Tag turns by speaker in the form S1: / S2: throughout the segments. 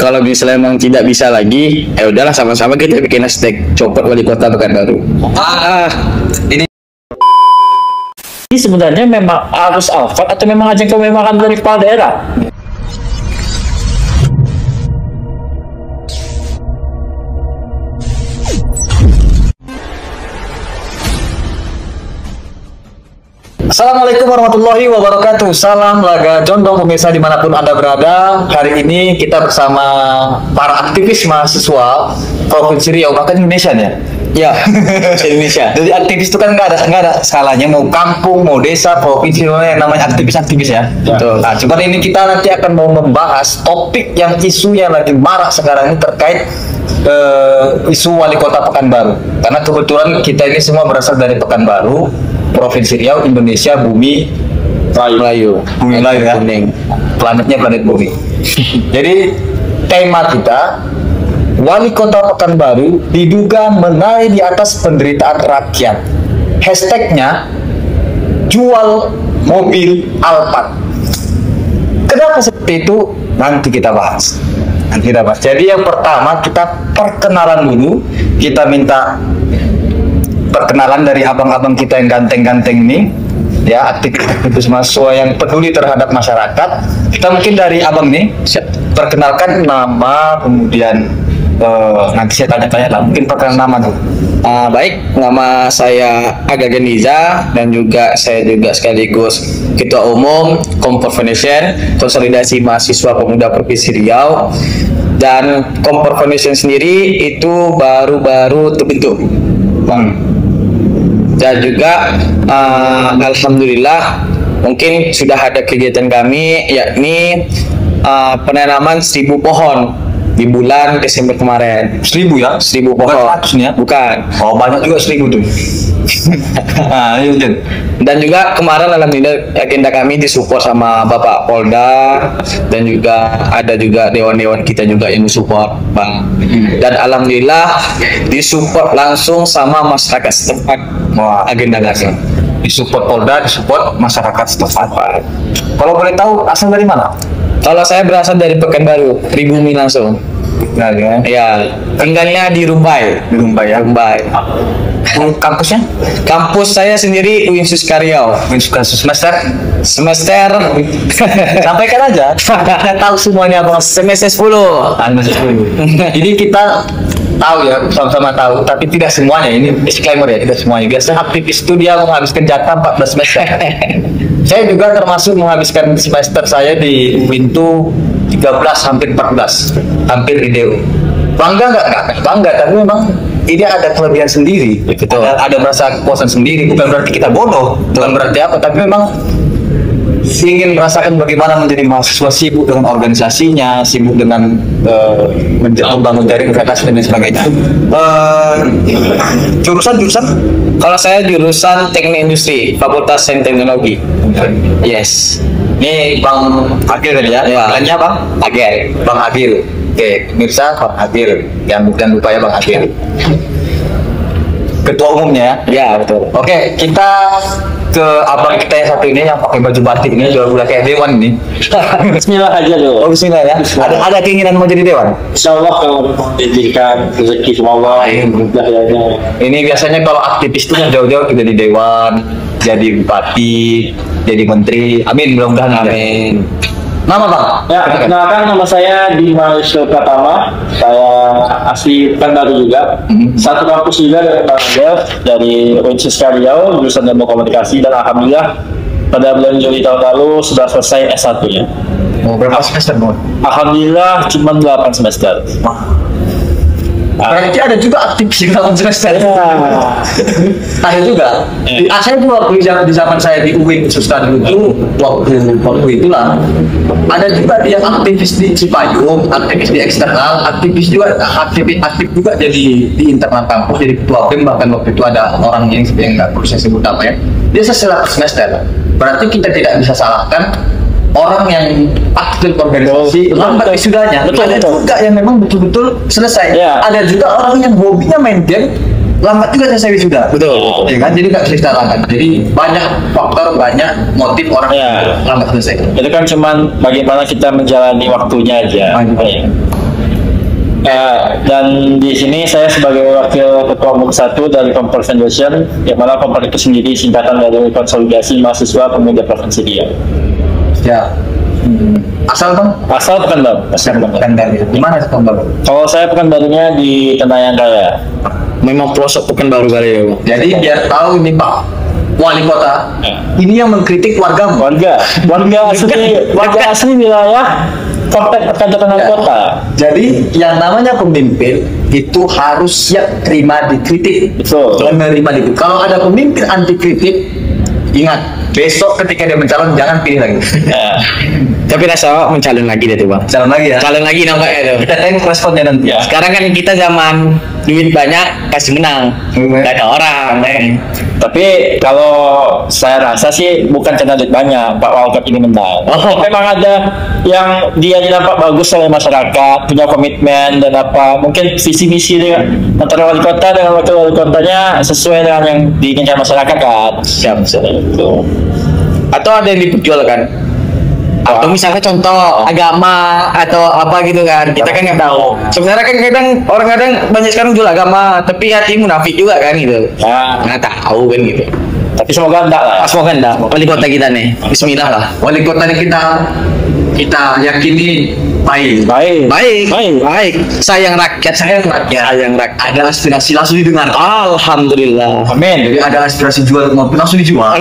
S1: Kalau misalnya memang tidak bisa lagi, ya udahlah sama-sama kita bikin hashtag copot wali kota Pekanbaru.
S2: Ini sebenarnya memang harus Alfat atau memang ajang kemewahan dari kepala daerah?
S3: Assalamualaikum warahmatullahi wabarakatuh. Salam laga condong pemirsa dimanapun Anda berada. Hari ini kita bersama para aktivis mahasiswa Provinsi Riau, bahkan Indonesia ya.
S1: Ya, Indonesia.
S3: Jadi aktivis itu kan nggak ada skalanya, mau kampung, mau desa, provinsi, yang namanya aktivis ya.
S1: Betul.
S3: Nah, cuman ini kita nanti akan mau membahas topik yang isu yang lagi marak sekarang ini terkait isu wali kota Pekanbaru. Karena kebetulan kita ini semua berasal dari Pekanbaru, Provinsi Riau, Indonesia, bumi
S1: Melayu.
S3: Bumi Melayu ya.
S1: Kuning.
S3: Planetnya planet bumi. Jadi tema kita, wali kota Pekanbaru diduga menari di atas penderitaan rakyat. Hashtagnya jual mobil Alphard. Kenapa seperti itu? Nanti kita bahas. Jadi yang pertama kita perkenalan dulu. Kita minta perkenalan dari abang-abang kita yang ganteng-ganteng ini, ya, aktivis mahasiswa yang peduli terhadap masyarakat. Kita mungkin dari abang nih, perkenalkan nama, kemudian nanti saya tanya-tanya lah, mungkin perkenalan nama tuh.
S1: Baik, nama saya Aga Geniza dan juga saya juga sekaligus Ketua Umum Kompor Foundation, Konsolidasi Mahasiswa Pemuda Provinsi Riau. Dan Kompor Foundation sendiri itu baru-baru terbentuk, Bang. Dan juga alhamdulillah mungkin sudah ada kegiatan kami, yakni penanaman 1000 pohon di bulan Desember kemarin.
S3: 1000 ya?
S1: 1000 pohon.
S3: Bukan 100 ya?
S1: Bukan.
S3: Oh, banyak juga 1000 tuh. Nah, iya.
S1: Dan juga kemarin alhamdulillah agenda kami disupport sama Bapak Polda, dan juga ada juga dewan-dewan kita juga yang disupport, Bang. Dan alhamdulillah disupport langsung sama masyarakat setempat.
S3: Wah,
S1: agenda kami.
S3: Disupport Polda, disupport masyarakat setempat. Kalau boleh tahu asal dari mana?
S1: Kalau saya berasal dari Pekanbaru, pribumi langsung.
S3: Nah, ya.
S1: Ya, tinggalnya di Rumbai.
S3: Di Rumbai ya.
S1: Rumbai.
S3: Kampusnya?
S1: Kampus saya sendiri Uinsus Riau.
S3: Semester?
S1: Semester
S3: Sampaikan aja. Saya tahu semuanya apa.
S1: semester 10.
S3: Jadi kita tahu ya, sama-sama tahu, tapi tidak semuanya. Ini disclaimer ya, tidak semuanya. Biasanya aktivis itu dia menghabiskan jatah 14 semester. Saya juga termasuk menghabiskan semester saya di Wintu 13 hampir 14, hampir di DU. Bangga nggak bangga, tapi memang ini ada kelebihan sendiri.
S1: Betul.
S3: Ada merasa kepuasan sendiri. Bukan berarti kita bodoh, bukan berarti apa, tapi memang ingin merasakan bagaimana menjadi mahasiswa, sibuk dengan organisasinya, sibuk dengan membangun jaring investasi dan sebagainya. Jurusan?
S1: Kalau saya jurusan Teknik Industri, Fakultas Sains Teknologi. Yes.
S3: Ini Bang Agil tadi ya?
S1: Ya.
S3: Lainnya Bang?
S1: Agil.
S3: Bang Agil. Oke, pemirsa, Bang Agil. Jangan lupa ya Bang Agil. Ketua umumnya ya?
S1: Ya, betul.
S3: Oke, kita ke abang kita yang satu ini yang pakai baju batik ini, udah kayak dewan ini.
S2: Bismillah aja loh.
S3: Oh, bismillah ya. Ada keinginan mau jadi dewan?
S2: Insya Allah kalau diberikan rezeki sama Allah, mudah ya.
S3: Ini biasanya kalau aktivis itu jauh-jauh jadi dewan, jadi bupati, jadi menteri. Amin, mudah-mudahan.
S1: Amin.
S3: Nama Bang?
S2: Ya, perkenalkan nama saya Dimas Pratama. Saya asli Pekanbaru juga. Satu kampus juga dari Bangladesh, dari Uinsus Riau, jurusan Ilmu Komunikasi, dan alhamdulillah pada bulan Juli tahun lalu sudah selesai S1-nya.
S3: Mau berapa semester, Bang?
S2: Alhamdulillah cuma 8 semester.
S3: Berarti ada juga aktivis yang 8 semester. Ada juga. Saya juga waktu di zaman saya di UIN Sustan itu waktu itulah ada juga dia aktivis di Cipayung, aktivis di eksternal, aktif juga jadi di internal kampus, jadi ketua BEM. Bahkan waktu itu ada orang yang nggak perlu saya sebut apa ya, dia selesai semester. Berarti kita tidak bisa salahkan orang yang aktif organisasi lambat wisudanya. Ada juga yang memang betul-betul selesai. Ada juga orang yang hobinya main game lambat juga selesai wisuda.
S1: Betul.
S3: Ya kan, jadi nggak bisa disalahkan. Jadi banyak faktor, banyak motif orang lambat selesai.
S2: Itu kan cuman bagaimana kita menjalani waktunya aja. Dan di sini saya sebagai wakil ketua umum 1 dari Kompol Foundation, yang mana Kompol itu sendiri singkatan dari Konsolidasi Mahasiswa Pemuda Provinsi Riau.
S3: Ya. Asal Bang?
S2: Asal Pekanbaru.
S3: Pekanbaru. Di mana Pekanbaru?
S2: Kalau saya Pekanbarunya di Tenayan Raya.
S1: Memang pelosok Pekanbaru kali ya, Bang.
S3: Jadi biar tahu ini Pak Wali Kota, ini yang mengkritik warga
S2: asli wilayah Komplek Kecamatan Kota.
S3: Jadi yang namanya pemimpin itu harus siap terima dikritik,
S2: Betul.
S3: menerima dikritik. Kalau ada pemimpin anti kritik, ingat besok ketika dia mencalon jangan pilih lagi.
S2: Ya.
S1: Tapi rasa mencalon lagi deh tuh, Bang.
S3: Calon lagi ya.
S1: Calon lagi nampaknya tuh.
S3: Kita tengok responnya nanti.
S2: Ya.
S1: Sekarang kan kita zaman duit banyak kasih menang. Gak ada orang.
S2: Tapi kalau saya rasa sih bukan karena duit banyak Pak Walcott ini menang. Memang ada yang dia nampak bagus oleh masyarakat, punya komitmen dan apa. Mungkin visi misi antara wali kota dengan wakil wali kotanya sesuai dengan yang diinginkan masyarakat kan.
S1: Siap.
S2: Itu.
S1: Atau ada yang diperjualkan. Atau misalnya contoh agama atau apa gitu kan, kita kan nggak tahu. Sebenarnya kan kadang orang kadang banyak sekarang jual agama, tapi hati munafik juga kan gitu.
S2: Ya.
S1: Nggak tahu kan gitu.
S2: Tapi semoga enggak lah.
S1: Semoga enggak. Wali kota kita nih, Bismillah lah.
S3: Wali kota ini kita yakini baik.
S1: Baik. Sayang rakyat.
S3: Ada aspirasi langsung didengar.
S1: Alhamdulillah.
S2: Amin.
S3: Jadi ada aspirasi jual mobil langsung dijual.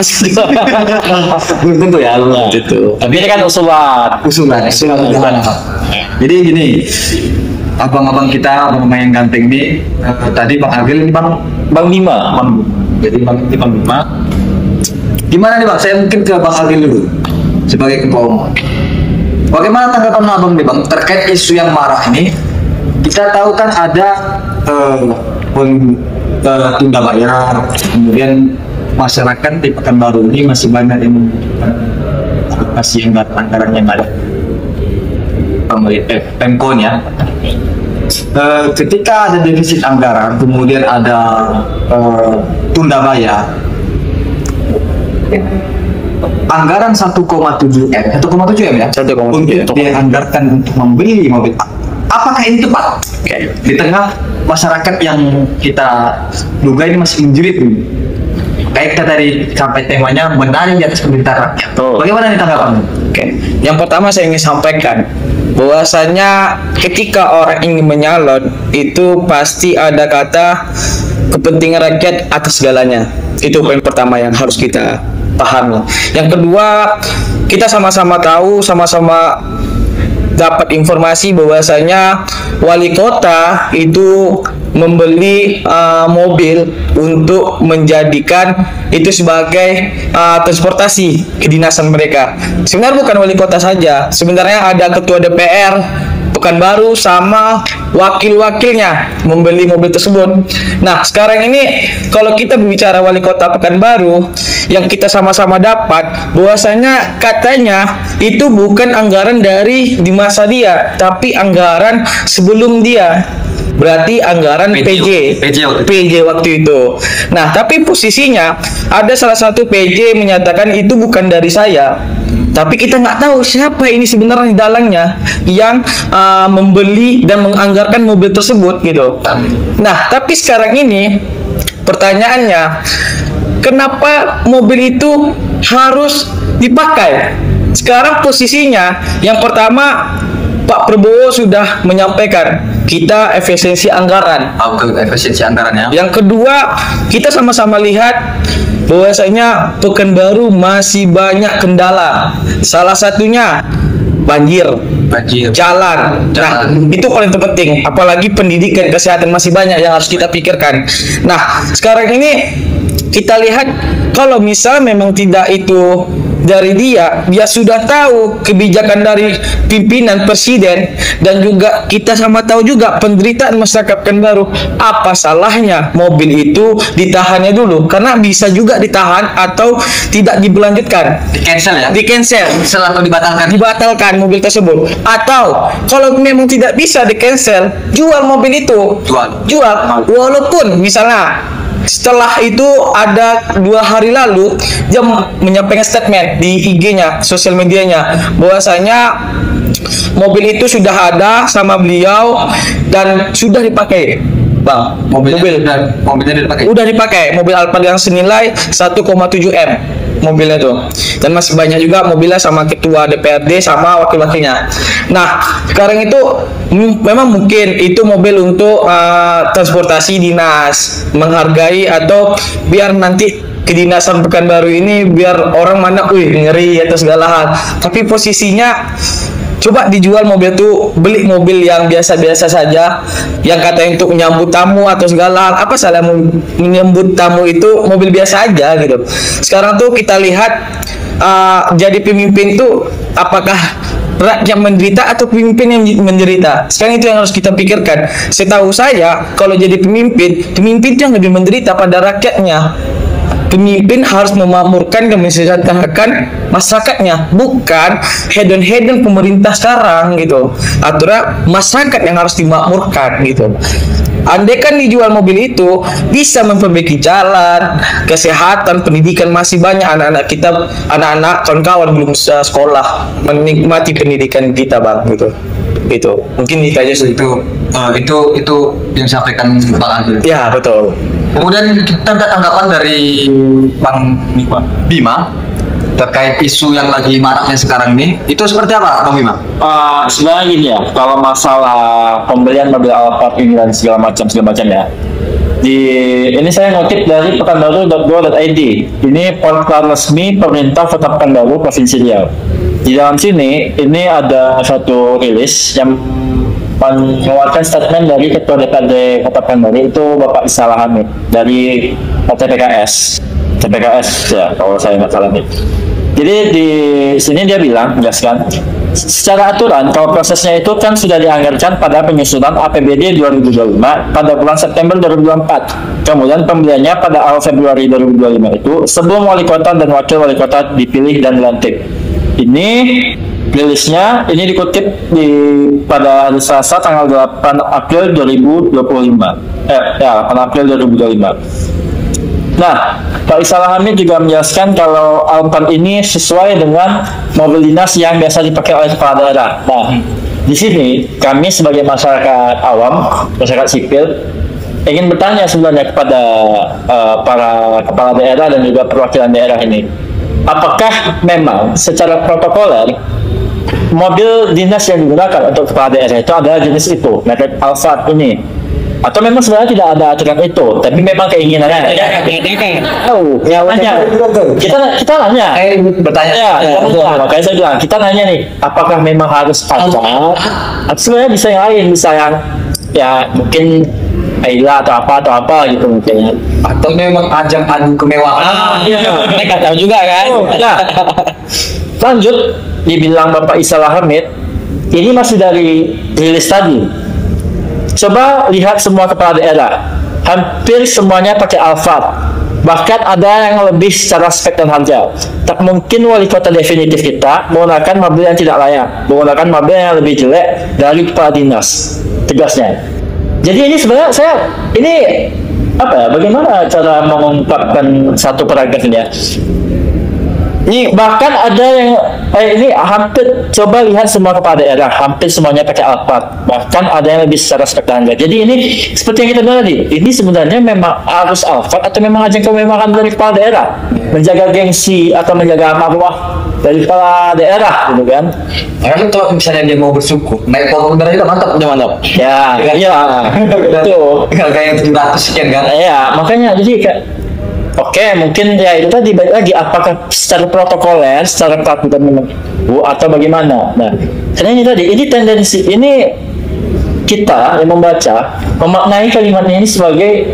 S3: Belum tentu ya,
S1: Gitu.
S2: Tapi ini kan usulan.
S3: usulan. Jadi gini, abang-abang kita, abang yang ganteng ini, tadi Bang Agil ini Bang
S2: Bima.
S3: Jadi Bang Bima. Gimana nih Bang? Saya mungkin ke Bang Agil dulu sebagai ketua umum. Bagaimana tanggapan abang nih Bang terkait isu yang marah ini? Kita tahu kan ada tunda bayar, kemudian masyarakat di Pekanbaru ini masih banyak yang masih anggaran yang ada Pemkon ya. Ketika ada defisit anggaran, kemudian ada tunda bayar, anggaran 1,7 M ya,
S1: 1,7
S3: untuk dianggarkan untuk membeli mobil. Apakah ini tepat? Di tengah masyarakat yang kita duga ini masih menjerit ini. Kayak kita tadi sampai temanya menari di atas penderitaan rakyat. Bagaimana nih tanggapanmu?
S1: Oke. Yang pertama saya ingin sampaikan bahwasanya ketika orang ingin menyalon itu pasti ada kata kepentingan rakyat atas segalanya. Itu poin pertama yang harus kita pahami. Yang kedua, kita sama-sama tahu, sama-sama dapat informasi bahwasanya wali kota itu membeli mobil untuk menjadikan itu sebagai transportasi kedinasan mereka. Sebenarnya bukan wali kota saja, sebenarnya ada ketua DPR Pekanbaru sama wakil-wakilnya membeli mobil tersebut. Nah, sekarang ini kalau kita berbicara wali kota Pekanbaru, yang kita sama-sama dapat bahwasanya katanya itu bukan anggaran dari di masa dia, tapi anggaran sebelum dia. Berarti anggaran PJ waktu itu. Nah, tapi posisinya ada salah satu PJ menyatakan itu bukan dari saya. Tapi kita nggak tahu siapa ini sebenarnya di dalangnya yang membeli dan menganggarkan mobil tersebut gitu. Nah, tapi sekarang ini pertanyaannya, kenapa mobil itu harus dipakai? Sekarang posisinya yang pertama Pak Prabowo sudah menyampaikan kita efisiensi anggaran.
S3: Efisiensi anggarannya.
S1: Yang kedua, kita sama-sama lihat bahwasanya Pekanbaru masih banyak kendala. Salah satunya banjir. Jalan. Nah, itu paling terpenting. Apalagi pendidikan, kesehatan masih banyak yang harus kita pikirkan. Nah, sekarang ini kita lihat kalau misal memang tidak itu dari dia sudah tahu kebijakan dari pimpinan presiden dan juga kita sama tahu juga penderitaan masyarakat Pekanbaru. Apa salahnya mobil itu ditahannya dulu? Karena bisa juga ditahan atau tidak diberlanjutkan. Di cancel
S3: atau
S1: dibatalkan mobil tersebut. Atau kalau memang tidak bisa di cancel, jual mobil itu. Jual. Walaupun misalnya setelah itu ada 2 hari lalu dia menyampaikan statement di IG-nya, sosial medianya, bahwasanya mobil itu sudah ada sama beliau dan sudah dipakai, Bang.
S3: Mobilnya dipakai.
S1: Udah dipakai mobil Alphard yang senilai 1,7 M mobilnya tuh, dan masih banyak juga mobilnya sama ketua DPRD sama wakil-wakilnya. Nah sekarang itu memang mungkin itu mobil untuk transportasi dinas, menghargai atau biar nanti kedinasan Pekanbaru ini biar orang mana, ngeri atau segala hal. Tapi posisinya coba dijual mobil tuh, beli mobil yang biasa-biasa saja, yang katanya untuk menyambut tamu atau segala hal. Apa salah menyambut tamu itu mobil biasa aja gitu. Sekarang tuh kita lihat jadi pemimpin tuh apakah rakyat menderita atau pemimpin yang menderita? Sekarang itu yang harus kita pikirkan. Setahu saya kalau jadi pemimpin itu yang lebih menderita pada rakyatnya. Pemimpin harus memakmurkan dan mensejahterakan masyarakatnya, bukan hedon pemerintah sekarang gitu. Aturan masyarakat yang harus dimakmurkan gitu. Andai kan dijual mobil itu bisa memperbaiki jalan, kesehatan, pendidikan, masih banyak anak-anak kita, anak-anak kawan-kawan belum bisa sekolah, menikmati pendidikan kita, Bang, gitu. Itu mungkin itu aja sih.
S3: Itu yang disampaikan Bang Andri.
S1: Ya, betul.
S3: Kemudian kita ada tanggapan dari Bang Bima terkait isu yang lagi maraknya sekarang ini. Itu seperti apa, Bang Bima?
S2: Sebenarnya gini ya, kalau masalah pembelian mobil Alphard ini dan segala macam ya. Ini saya ngutip dari pekanbaru.go.id. Ini portal resmi pemerintah Kota Pekanbaru Provinsi Riau. Di dalam sini ini ada satu rilis yang mengeluarkan statement dari Ketua DPRD Kota Pekanbaru, itu Bapak Isalah Hamid dari TPKS ya kalau saya nggak salah nih. Jadi di sini dia bilang, jelaskan secara aturan kalau prosesnya itu kan sudah dianggarkan pada penyusunan APBD 2025 pada bulan September 2024. Kemudian pembeliannya pada awal Februari 2025 itu sebelum wali kota dan wakil wali kota dipilih dan dilantik. Ini rilisnya ini dikutip pada hari Selasa tanggal 8 April 2025. 8 April 2025. Nah, Pak Isalah Hamid juga menjelaskan kalau Alphard ini sesuai dengan mobil dinas yang biasa dipakai oleh kepala daerah. Nah, di sini kami sebagai masyarakat awam, masyarakat sipil ingin bertanya sebenarnya kepada para kepala daerah dan juga perwakilan daerah ini. Apakah memang secara protokoler mobil dinas yang digunakan untuk kepala daerah itu adalah jenis itu, merek Alphard ini, atau memang sebenarnya tidak ada aturan itu, tapi memang keinginannya? Kita nanya.
S3: Bertanya.
S2: Makanya saya bilang kita nanya nih, apakah memang harus ada? Atau sebenarnya bisa yang lain, bisa yang ya mungkin Aila atau apa gitu mungkin,
S3: atau memang ajang adu kemewahan.
S2: Kita nggak tahu juga kan. Lanjut, dibilang Bapak Isalah Hamid, ini masih dari rilis tadi. Coba lihat semua kepala daerah, hampir semuanya pakai Alphard. Bahkan ada yang lebih secara spek dan harga. Tak mungkin wali kota definitif kita menggunakan mobil yang tidak layak, menggunakan mobil yang lebih jelek dari kepala dinas, tegasnya. Jadi ini sebenarnya bagaimana cara mengungkapkan satu paragraf ini ya? Ini bahkan ada yang ini hampir, coba lihat semua kepala daerah, hampir semuanya pakai Alphard. Bahkan ada yang lebih secara spektakuler. Jadi ini seperti yang kita bilang tadi, ini sebenarnya memang harus Alphard atau memang ajang kemewahan dari kepala daerah, menjaga gengsi atau menjaga marwah dari kepala daerah, gitu kan?
S3: Karena kalau misalnya dia mau bersyukur, naik pokok udara itu mantap.
S2: Ya, itu
S3: kayak yang 700 sekian kan?
S2: Iya, makanya jadi oke, mungkin ya itu tadi balik lagi, apakah secara protokoler, secara peraturan memang atau bagaimana? Nah, karena ini tadi, ini tendensi, ini kita yang membaca memaknai kalimatnya ini sebagai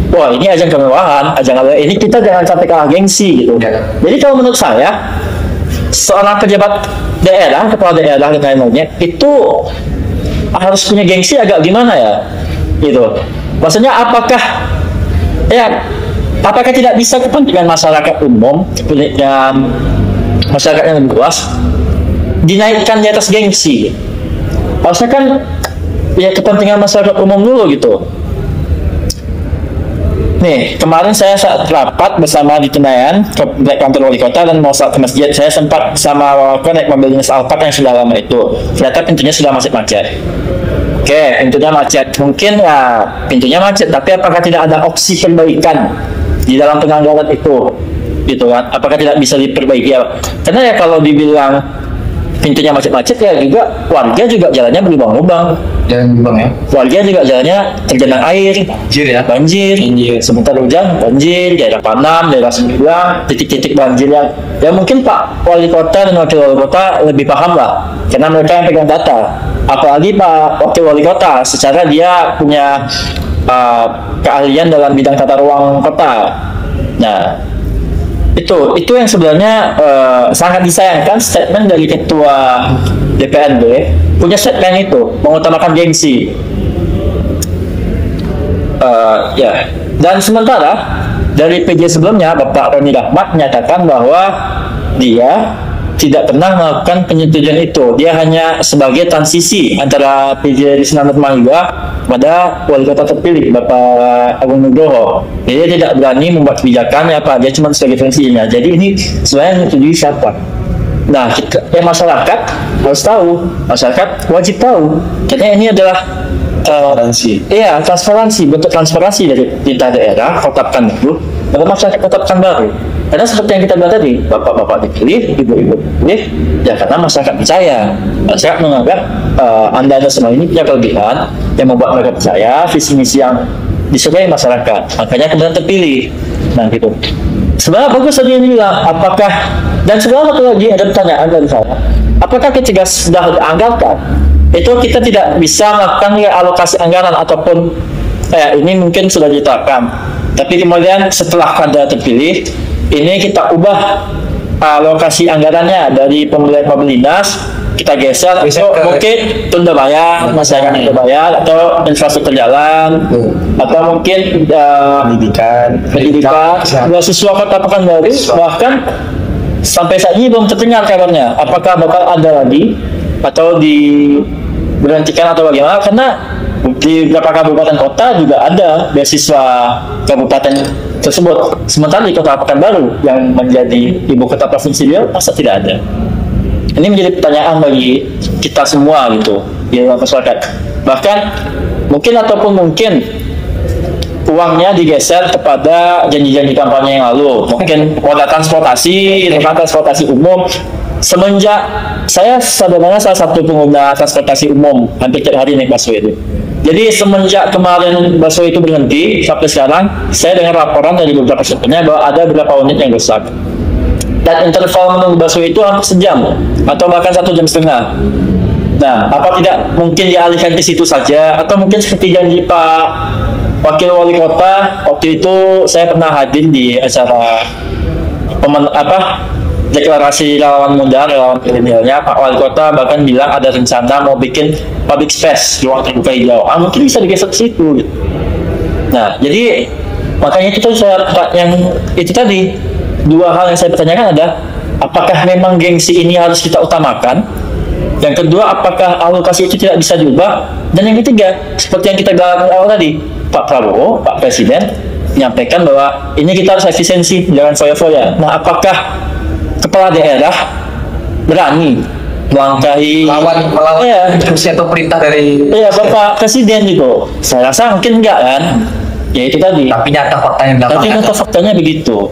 S2: wah ini ajang kemewahan, ini kita jangan sampai kalah gengsi gitu. Jadi kalau menurut saya seorang pejabat daerah, kepala daerah dan lain-lainnya itu harus punya gengsi agak gimana ya, gitu. Maksudnya apakah tidak bisa kepentingan masyarakat umum, kepentingan masyarakat yang lebih luas dinaikkan di atas gengsi? Harusnya kan ya kepentingan masyarakat umum dulu gitu. Nih, kemarin saya saat rapat bersama di Tenayan ke kantor wali kota dan mau saat ke masjid, saya sempat sama wali naik mobil dinas Alphard yang sudah lama itu. Ternyata pintunya sudah macet. Oke, pintunya macet. Mungkin ya pintunya macet, tapi apakah tidak ada opsi perbaikan di dalam penganggaran itu? Gitu kan? Apakah tidak bisa diperbaiki ya? Karena ya kalau dibilang pintunya macet-macet ya juga warga juga jalannya berlubang-lubang.
S3: Jalan Bang ya.
S2: Warga juga jalannya tergenang air,
S3: Banjir ya.
S2: banjir. Sebentar hujan, banjir. Daerah Panam, daerah 9, titik-titik banjir yang mungkin Pak Wali Kota dan Wakil Wali Kota lebih paham lah, karena mereka yang pegang data. Apalagi Pak Wakil Wali Kota, secara dia punya keahlian dalam bidang tata ruang kota. Nah, itu yang sebenarnya sangat disayangkan statement dari ketua DPRD punya statement itu mengutamakan gengsi. Ya, dan sementara dari PJ sebelumnya Bapak Roni Rahmat menyatakan bahwa dia tidak pernah melakukan penyetujuan itu. Dia hanya sebagai transisi antara PJ Risna Nurmaliga pada wali kota terpilih Bapak Agung Nugroho. Jadi dia tidak berani membuat kebijakan ya Pak. Dia cuma sebagai transisinya. Jadi ini sebenarnya menyetujui siapa? Nah, masyarakat harus tahu, masyarakat wajib tahu. Karena ini adalah
S3: Transparansi.
S2: iya, transparansi, bentuk transparansi dari pemerintah daerah, tetapkan dulu, lalu masyarakat tetapkan baru. Karena seperti yang kita bilang tadi, bapak-bapak dipilih, ibu-ibu dipilih, ya karena masyarakat percaya. Masyarakat menganggap Anda semua ini punya kelebihan yang membuat mereka percaya, visi misi yang disukai masyarakat. Makanya kemudian terpilih. Nah gitu. Sebenarnya bagus tadi yang bilang, apakah, dan sebenarnya satu lagi ada pertanyaan dari saya, apakah ketika sudah dianggarkan, itu kita tidak bisa melakukan alokasi anggaran ataupun ini mungkin sudah ditetapkan, tapi kemudian setelah Anda terpilih, ini kita ubah alokasi anggarannya dari pembelian mobil dinas kita geser untuk mungkin tunda bayar, masyarakat tunda bayar, atau infrastruktur jalan, atau mungkin pendidikan, siswa kota Pekanbaru. Bahkan sampai saat ini belum terdengar kabarnya apakah bakal ada lagi atau diberhentikan atau bagaimana, karena di beberapa kabupaten kota juga ada beasiswa kabupaten tersebut, sementara di kota Pekanbaru yang menjadi ibu kota provinsi dia masa tidak ada. Ini menjadi pertanyaan bagi kita semua gitu di dalam masyarakat. Bahkan mungkin uangnya digeser kepada janji-janji kampanye yang lalu, mungkin moda transportasi, transportasi umum. Semenjak saya sebenarnya salah satu pengguna transportasi umum hampir tiap hari naik busway itu. Jadi semenjak kemarin busway itu berhenti sampai sekarang, saya dengar laporan dari beberapa sopirnya bahwa ada beberapa unit yang rusak. Dan interval menunggu busway itu hampir sejam atau bahkan 1,5 jam. Nah, apa tidak mungkin dialihkan ke situ saja, atau mungkin seperti janji Pak Wakil Wali Kota waktu itu saya pernah hadir di acara deklarasi relawan muda, relawan milenialnya. Pak Wali Kota bahkan bilang ada rencana mau bikin public space, ruang terbuka hijau. Mungkin bisa digeser ke situ. Gitu. Nah, jadi makanya itu tadi dua hal yang saya pertanyakan adalah apakah memang gengsi ini harus kita utamakan? Yang kedua, apakah alokasi itu tidak bisa diubah? Dan yang ketiga, seperti yang kita bilang awal tadi, Pak Prabowo, Pak Presiden menyampaikan bahwa ini kita harus efisiensi, jangan foya-foya. Nah, apakah kepala daerah berani melangkahi
S3: melawan instruksi atau perintah dari
S2: Bapak Presiden gitu? Saya rasa mungkin enggak kan? Ya itu tadi.
S3: Tapi nyata
S2: faktanya begitu.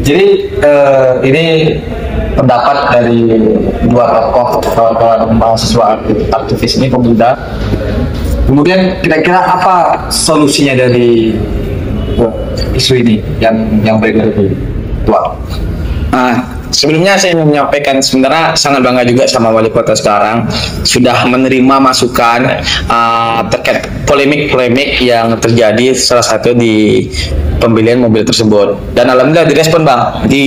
S3: Jadi ini pendapat dari dua tokoh mahasiswa aktivis ini, pemuda. Kemudian kira-kira apa solusinya dari isu ini yang beredar di Tua?
S1: Sebelumnya saya ingin menyampaikan sebenarnya sangat bangga juga sama wali kota sekarang sudah menerima masukan terkait polemik-polemik yang terjadi salah satu di pembelian mobil tersebut, dan alhamdulillah direspon Bang di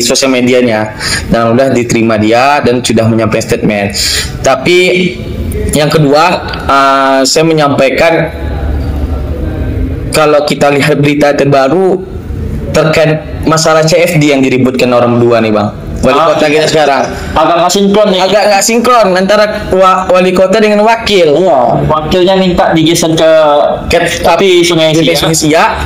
S1: sosial medianya, dan alhamdulillah diterima dia dan sudah menyampaikan statement. Tapi yang kedua, saya menyampaikan kalau kita lihat berita terbaru terkait masalah CFD yang diributkan orang berdua nih Bang, wali kota kita sekarang.
S2: Agak nggak sinkron nih.
S1: Agak nggak sinkron antara wali kota dengan wakil.
S2: Iya, wakilnya minta digeser ke tapi Sungai
S1: Sia,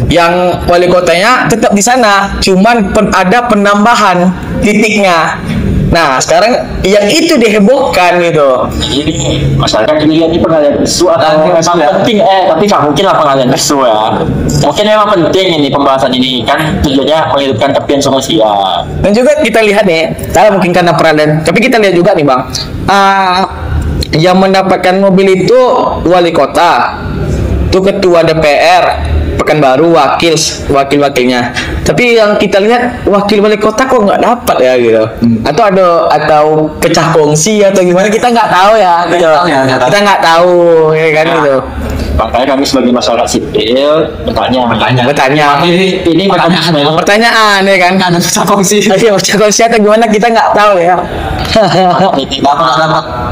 S1: yang wali kotanya tetap di sana, cuman ada penambahan titiknya. Nah, sekarang yang itu dihebohkan gitu.
S2: Ini masyarakat ini lihat ini pengalian isu atau memang penting tapi nggak mungkin lah pengalian isu ya. Mungkin memang penting ini pembahasan ini kan tujuannya menghidupkan tepian Sungai Sia.
S1: Dan juga kita lihat nih, mungkin karena peralihan, tapi kita lihat juga nih bang, yang mendapatkan mobil itu wali kota, itu ketua DPR Pekanbaru, wakilnya. Tapi yang kita lihat wakil wali kota kok nggak dapat ya gitu. Atau pecah kongsi atau gimana, kita nggak tahu ya gitu. Kita nggak tahu ya kan gitu.
S2: Makanya kami sebagai masyarakat sipil bertanya. Ini
S1: pertanyaan ya kan.
S2: Ada pecah kongsi.
S1: Pecah kongsi atau gimana kita nggak tahu ya.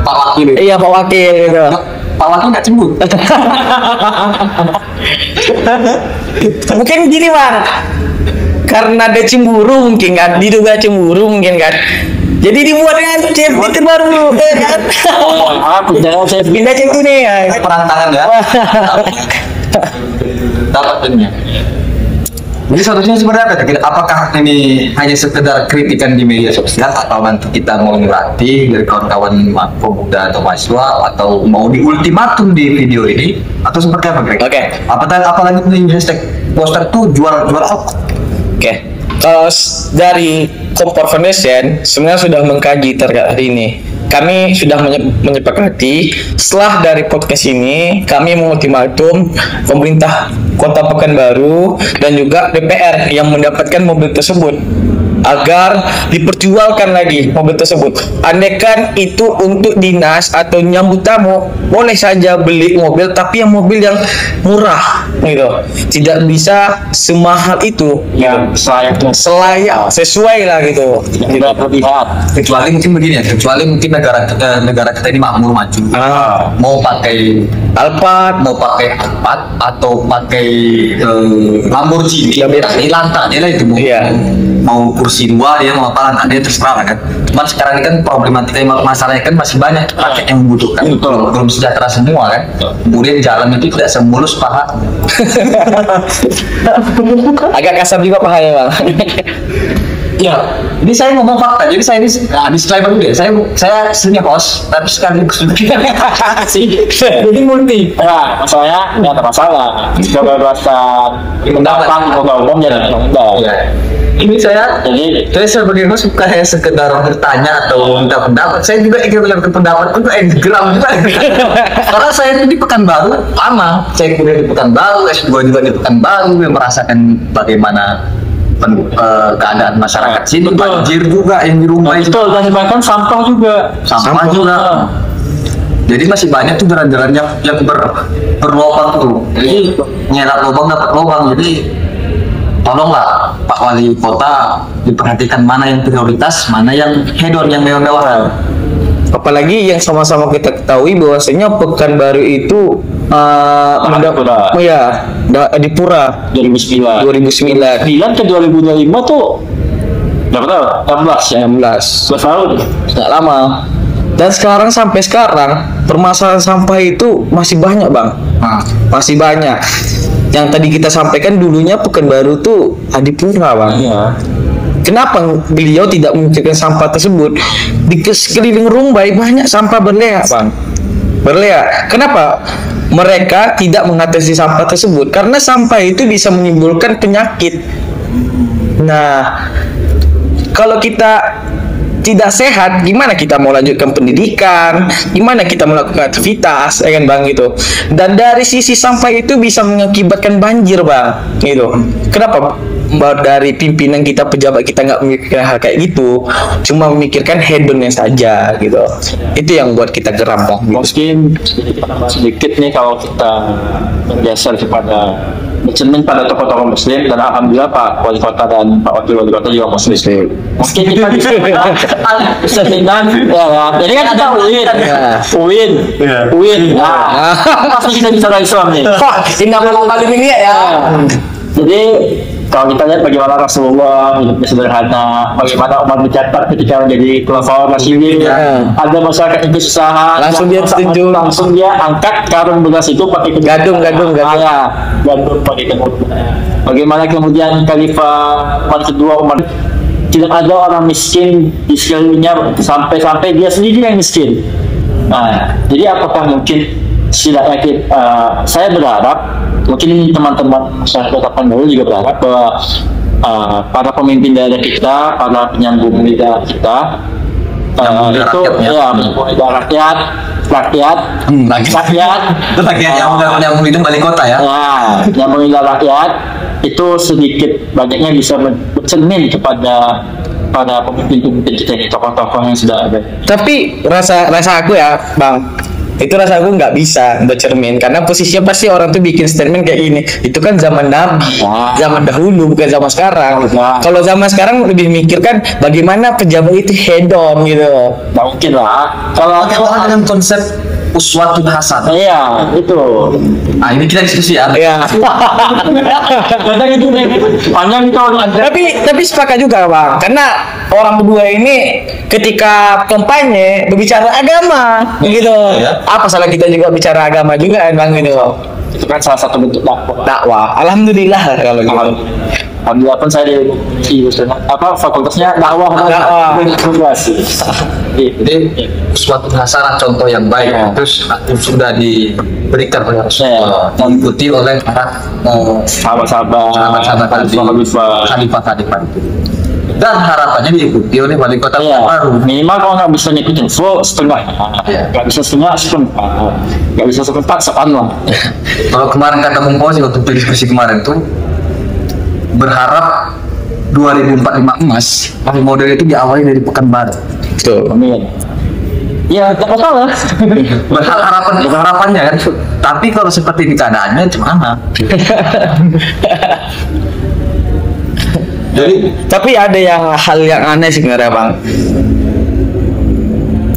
S2: Pak Wakil.
S1: Iya Pak Wakil gitu.
S2: Pak Wakil nggak cemburu.
S1: Mungkin gini bang, karena ada cemburu mungkin kan, diduga cemburu mungkin kan, jadi dibuatnya CFD terbaru kan. Pindah CFD nih ya.
S3: Perang tangan ya. Dapatnya. Jadi solusinya sebenarnya apa? Apakah ini hanya sekedar kritikan di media sosial, atau nanti kita mau ngelatih dari kawan-kawan pemuda atau mahasiswa, atau mau di ultimatum di video ini, atau seperti apa Greg?
S1: Oke.
S3: Apalagi nih hashtag poster tuh jual apa?
S1: Oke. Kalau dari Kompor Foundation sebenarnya sudah mengkaji terkait hari ini. Kami sudah menyepakati setelah dari podcast ini kami mengultimatum pemerintah Kota Pekanbaru dan juga DPR yang mendapatkan mobil tersebut agar diperjualkan lagi mobil tersebut. Andaikan itu untuk dinas atau nyambut tamu, boleh saja beli mobil, tapi yang mobil yang murah gitu. Tidak bisa semahal itu.
S2: Yang
S1: selayak sesuai lah gitu.
S2: Tidak berlebihan.
S3: Kecuali mungkin begini ya, kecuali mungkin negara kita ini makmur maju. Mau pakai Alphard, mau pakai Alphard atau pakai Lamborghini, ini lantai lah itu. Mau kursi dua dia mau apa ada terserah kan. Cuman sekarang ini kan problematika masalahnya kan masih banyak rakyat yang membutuhkan, belum sejahtera semua kan. Kemudian jalan itu tidak semulus paha.
S1: Agak kasar juga pahanya bang.
S3: Ya, ini saya ngomong fakta. Jadi saya ini disclaimer dulu ya. Saya senior host, tapi sekaligus
S2: jadi multi. Nah, masalahnya nggak ada masalah. Coba bahasa pendapat umum ya.
S3: Ini saya sebagai host bukan hanya sekedar bertanya atau minta pendapat. Saya juga ingin melihat pendapat itu geram juga. Karena saya itu di Pekanbaru lama. Saya kuliah di Pekanbaru, S2 juga di Pekanbaru, yang merasakan bagaimana keadaan masyarakat sini. Banjir juga yang di rumah itu.
S2: Betul, dan bahkan sampah juga.
S3: Jadi masih banyak tuh jalan-jalan yang berlubang tuh. Jadi nyerap lubang dapat lubang. Jadi tolonglah Pak Wali Kota diperhatikan mana yang prioritas, mana yang hedon, yang mewah-mewah.
S1: Apalagi yang sama-sama kita ketahui bahwasanya Pekanbaru itu di Pura
S2: 2009 ke 2025 tuh berapa tahun? 16 tahun.
S1: Nggak lama. Dan sampai sekarang permasalahan sampah itu masih banyak bang. Masih banyak. Yang tadi kita sampaikan dulunya Pekanbaru tuh Adipura bang. Kenapa beliau tidak memikirkan sampah tersebut? Di sekeliling Rumbai banyak sampah berleak bang. Kenapa mereka tidak mengatasi sampah tersebut? Karena sampah itu bisa menimbulkan penyakit. Nah, kalau kita tidak sehat, gimana kita mau lanjutkan pendidikan, gimana kita melakukan aktivitas, ya kan bang gitu. Dan dari sisi sampah itu bisa mengakibatkan banjir bang, gitu. Kenapa? Dari pimpinan kita, pejabat kita nggak memikirkan hal kayak gitu, cuma memikirkan hedonnya saja, gitu. Itu yang buat kita geram bang.
S2: Mungkin sedikit nih kalau kita bergeser kepada bercermin pada tokoh-tokoh Muslim, dan alhamdulillah Pak Wali Kota dan Pak Wakil Wali Kota juga Muslim. Mungkin kita bisa cerminan, jadi kan ada UIN. Pasti kita bisa Islam nih.
S1: Ini nama kali ini ya.
S2: Jadi Kalau kita lihat bagaimana Rasulullah hidupnya sederhana, bagaimana Umar mencatat ketika menjadi khulafaur rasyidin, ada masyarakat yang kesusahan,
S1: Langsung dia setuju.
S2: langsung dia angkat karung beras itu pakai
S1: Gadung.
S2: gandum pakai kedut. Bagaimana kemudian Khalifah Umar kedua, Umar tidak ada orang miskin di sekelilingnya, sampai dia sendiri yang miskin. Nah, jadi apakah mungkin setidaknya saya berharap, mungkin teman-teman masyarakat Tapanuli juga berharap bahwa para pemimpin daerah kita, para penyambung lidah kita itu rakyat
S3: Itu rakyat yang minum balik kota ya.
S2: yang mengilah rakyat itu sedikit banyaknya bisa bercermin kepada pada pemimpin-pemimpin kita ini, tokoh-tokoh yang sudah ada.
S1: Tapi rasa aku ya Bang, itu rasa aku nggak bisa bercermin karena posisinya pasti orang tuh bikin statement kayak gini. Itu kan zaman Nabi, zaman dahulu, bukan zaman sekarang. Kalau zaman sekarang lebih mikirkan bagaimana pejabat itu head on gitu.
S2: Nggak mungkin lah. Kalau
S3: Dengan konsep uswatun hasanah.
S2: iya itu.
S3: Nah, ini kita diskusi ya.
S1: Ya.
S2: Kadang itu panjang kalau ada.
S1: Tapi sepakat juga Bang, karena orang berdua ini ketika kampanye berbicara agama gitu.
S3: Ya.
S1: Apa salah kita juga bicara agama juga Bang gitu.
S2: Itu kan salah satu bentuk
S1: Dakwah. Alhamdulillah kalau gitu.
S2: Alhamdulillah pun saya di fakultasnya dakwah.
S3: Jadi uswatun hasanah, contoh yang baik, terus sudah diberikan oleh Rasulullah, diikuti oleh para
S2: sahabat-sahabat
S3: khalifah itu. Dan harapannya diikuti oleh wali kota baru.
S2: Minimal kalau nggak bisa ngikutin full setengah, nggak bisa setengah seperempat, nggak bisa seperempat separuh.
S3: Kalau kemarin kata Bung Fauzi waktu diskusi kemarin tuh berharap 2045 emas model itu diawali dari Pekanbaru.
S1: Betul.
S2: Amin. Ya, tak masalah.
S3: Harapannya kan. Tapi kalau seperti ini keadaannya gimana?
S1: Jadi, tapi ada hal yang aneh sebenarnya Bang.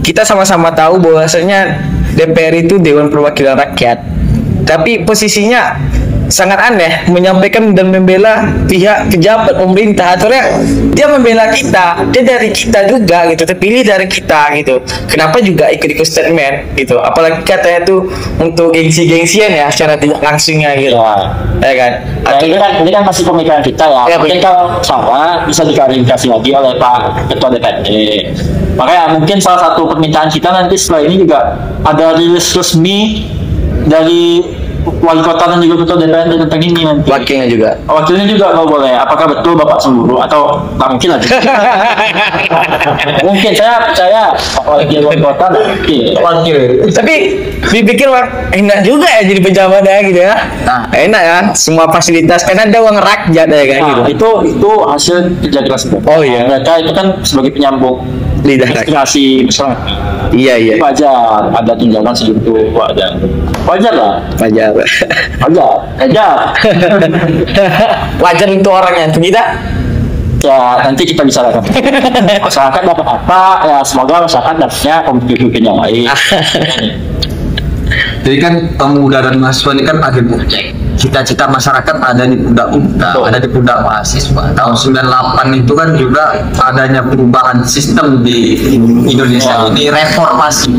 S1: Kita sama-sama tahu bahwasanya DPR itu Dewan Perwakilan Rakyat. Tapi posisinya sangat aneh, menyampaikan dan membela pihak pejabat pemerintah. Akhirnya dia membela kita, dia dari kita juga gitu, terpilih dari kita gitu. Kenapa juga ikut-ikut statement gitu? Apalagi katanya tuh untuk gengsi-gengsian ya, secara tidak langsungnya gitu, ya kan?
S2: Ini kan masih pemikiran kita ya. Mungkin kalau salah bisa diklarifikasi lagi oleh Pak Ketua DPRD. Makanya mungkin salah satu permintaan kita nanti setelah ini juga ada rilis resmi dari wali kota dan juga ketua DPR tentang ini nanti.
S1: Wakilnya juga.
S2: Wakilnya juga kalau boleh. Apakah betul Bapak cemburu atau tak mungkin lagi? Mungkin saya percaya wakil wali kota
S3: Wakil.
S1: Tapi dipikir enak juga ya jadi pejabat ya gitu ya. Nah, enak ya, semua fasilitas karena ada uang rakyat ya kan gitu.
S2: Itu hasil kerja keras.
S1: Oh iya.
S2: Mereka itu kan sebagai penyambung
S1: Lidah rakyat.
S2: aspirasi masyarakat.
S1: Iya.
S2: Wajar ada tunjangan segitu, wajar lah.
S1: Wajar. Wajar untuk orangnya, untuk kita
S2: ya nanti kita bicarakan. Masyarakat dapat apa ya, semoga masyarakat dapatnya kompetisi yang lain.
S3: Jadi kan pemuda dan mahasiswa ini kan akhir cita-cita masyarakat ada di pundak kita, ada di pundak mahasiswa. Tahun 98 itu kan juga adanya perubahan sistem di Indonesia ini, reformasi.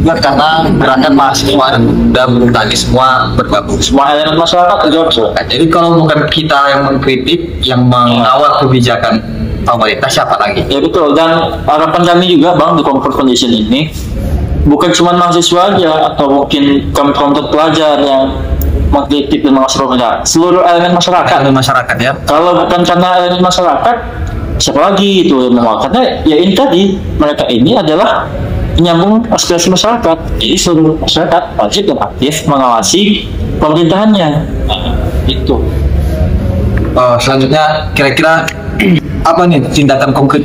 S3: Ya, karena gerakan mahasiswa dan tadi semua bergabung,
S2: Semua elemen masyarakat terjun.
S3: jadi kalau bukan kita yang mengkritik, yang mengawal kebijakan pemerintah, siapa lagi?
S2: Ya betul, dan harapan kami juga Bang di comfort condition ini bukan cuma mahasiswa aja atau mungkin kelompok pelajar yang mengkritik dan mengasih pemerintah, seluruh elemen masyarakat
S3: Ya.
S2: Kalau bukan karena elemen masyarakat, siapa lagi itu yang karena ya ini tadi, mereka ini adalah menyambung aspirasi masyarakat. Jadi seluruh masyarakat wajib dan aktif mengawasi pemerintahannya. Itu.
S3: Selanjutnya kira-kira apa nih tindakan konkret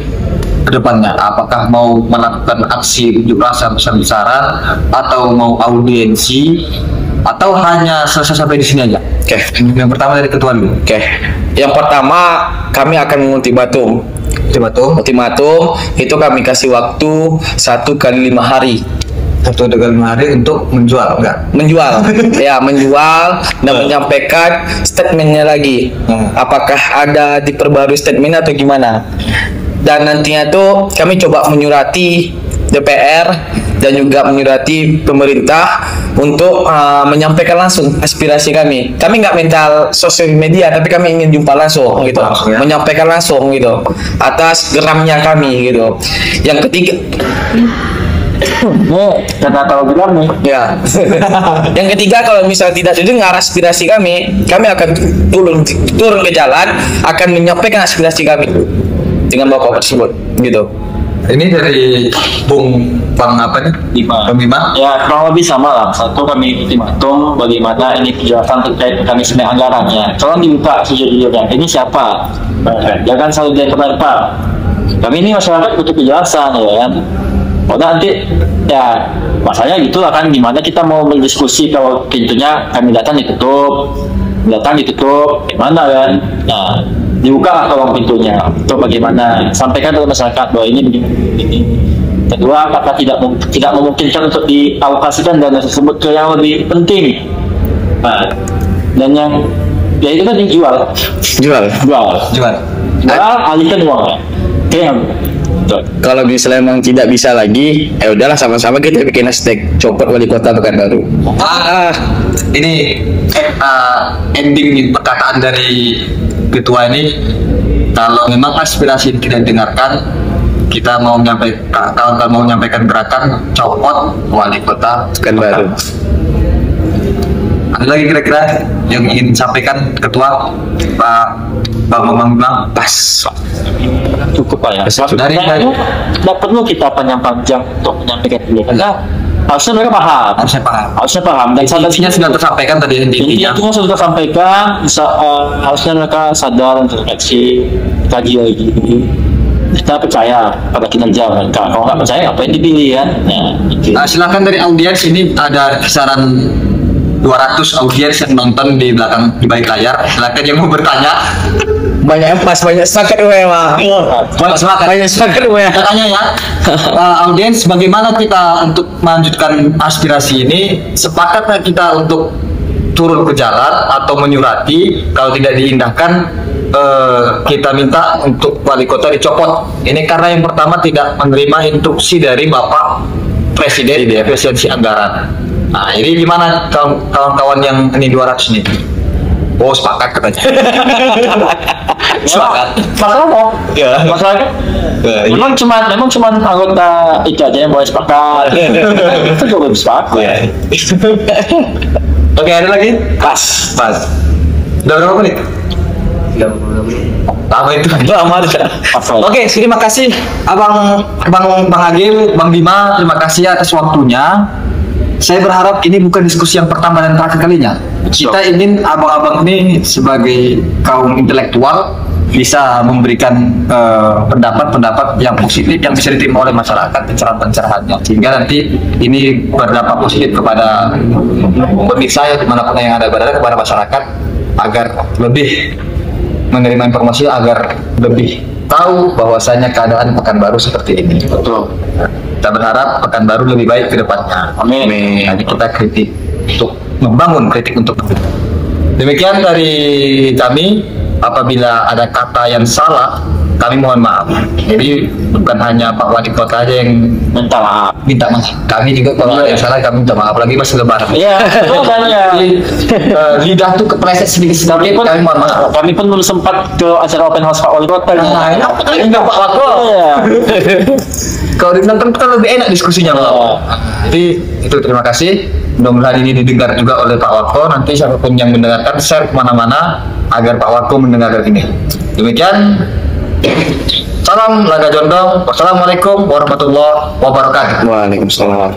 S3: ke depannya? Apakah mau melakukan aksi unjuk rasa besar-besaran atau mau audiensi atau hanya selesai sampai di sini aja?
S1: Oke.
S3: Yang pertama dari ketua dulu.
S1: Oke. Yang pertama kami akan mengultimatum. Ultimatum itu kami kasih waktu 1 kali 5 hari.
S3: 1 kali 5 hari untuk menjual, enggak?
S1: Menjual. Ya, menjual dan menyampaikan statementnya lagi. Apakah ada diperbarui statementnya atau gimana? Dan nantinya tuh kami coba menyurati DPR dan juga menyurati pemerintah untuk menyampaikan langsung aspirasi kami. Kami nggak mental sosial media, tapi kami ingin jumpa langsung gitu,
S3: langsung, ya?
S1: menyampaikan langsung gitu atas geramnya kami gitu. Yang ketiga,
S2: Karena tahu geram nih.
S1: ya, yang ketiga kalau misal tidak didengar aspirasi kami akan turun ke jalan, akan menyampaikan aspirasi kami dengan bapak tersebut gitu.
S3: Ini dari Bang apa nih? Bang Bima.
S2: Ya, kurang lebih sama lah. Satu, kami ultimatum bagaimana ini penjelasan terkait mekanisme anggarannya. Tolong dibuka sejujurnya. Ini siapa? Jangan selalu dia kepada Pak. Kami ini masyarakat butuh penjelasan, ya kan? Oh, nanti ya masalahnya gitulah kan, gimana kita mau berdiskusi kalau pintunya kami datang ditutup, gimana kan? Nah, dibuka lah tolong pintunya. Itu bagaimana? Sampaikan ke masyarakat bahwa ini begini. Kedua, apakah tidak memungkinkan untuk dialokasikan dana tersebut ke yang lebih penting? Nah, dan yang ya itu kan dijual,
S1: Jual.
S2: alihkan uangnya. Oke,
S1: Kalau misalnya memang tidak bisa lagi, ya udahlah sama-sama kita bikin hashtag copot wali kota Pekanbaru.
S3: Ini ending perkataan dari ketua ini, kalau memang aspirasi tidak didengarkan, kita mau kawan-kawan mau menyampaikan gerakan copot wali kota
S1: Pekanbaru.
S3: Ada lagi kira-kira yang ingin disampaikan ketua Bang
S1: Pas.
S2: cukup Pak ya.
S3: Dari-
S2: Tidak perlu kita panjang-panjang untuk menyampaikan dulu, karena harusnya mereka paham. Harusnya paham. Dan
S3: intinya sudah tersampaikan tadi
S2: intinya itu sudah tersampaikan. Harusnya mereka sadar dan refleksi, kaji lagi. Kita percaya pada kinerja mereka. Kalau nggak percaya, apa yang dipilih kan? Ya, gitu.
S3: silakan dari audiens, ini ada kisaran 200 audiens yang nonton di belakang di balik layar. Silakan yang mau bertanya.
S1: Banyak pas, banyak sepakat gue mah. Banyak sepakat gue.
S3: Katanya ya, audiens, bagaimana kita untuk melanjutkan aspirasi ini? Sepakatkah kita untuk turun ke jalan atau menyurati? Kalau tidak diindahkan, kita minta untuk wali kota dicopot. Ini karena yang pertama tidak menerima instruksi dari Bapak Presiden, efisiensi anggaran. Nah, ini gimana kawan-kawan yang ini 200 nih? Oh, sepakat katanya. Sepakat.
S2: Masalah mau?
S3: Ya.
S2: Masalahnya memang cuma anggota itu aja yang boleh sepakat. Itu juga belum sepakat.
S3: Oke, ada lagi?
S1: Pas.
S3: Udah berapa menit? Lama itu.
S1: Lama dah.
S3: Oke, terima kasih Bang Agil, Bang Bima, terima kasih atas waktunya. Saya berharap ini bukan diskusi yang pertama dan terakhir kalinya. Kita ingin abang-abang ini sebagai kaum intelektual bisa memberikan pendapat-pendapat yang positif yang bisa diterima oleh masyarakat, pencerahan-pencerahannya, sehingga nanti ini berdampak positif kepada pemirsa dimanapun yang ada berada, kepada masyarakat, agar lebih menerima informasi, agar lebih tahu bahwasanya keadaan Pekanbaru seperti ini.
S2: Betul.
S3: Kita berharap Pekanbaru lebih baik ke depannya.
S2: Amin.
S3: Jadi kita kritik untuk membangun, kritik untuk. Demikian dari kami. Apabila ada kata yang salah, kami mohon maaf. Jadi bukan hanya Pak Wali Kota aja yang
S2: Minta maaf.
S3: minta maaf. Kami juga kalau ada yang salah kami minta maaf. Lagi masih lebaran.
S2: Iya, betul kan ya.
S3: Lidah tuh kepleset sedikit-sedikit. Kami mohon maaf.
S2: Kami pun belum sempat ke acara open house Pak Wali Kota.
S3: Nah, enggak Pak Wali Kota.
S2: Iya.
S3: Kalau dinonton kan lebih enak diskusinya loh. Jadi itu terima kasih. Mudah-mudahan ini didengar juga oleh Pak Wako. Nanti siapapun yang mendengarkan share kemana-mana agar Pak Wako mendengarkan ini. Demikian. Salam Laga Jondong. Wassalamualaikum warahmatullahi wabarakatuh.
S1: Waalaikumsalam.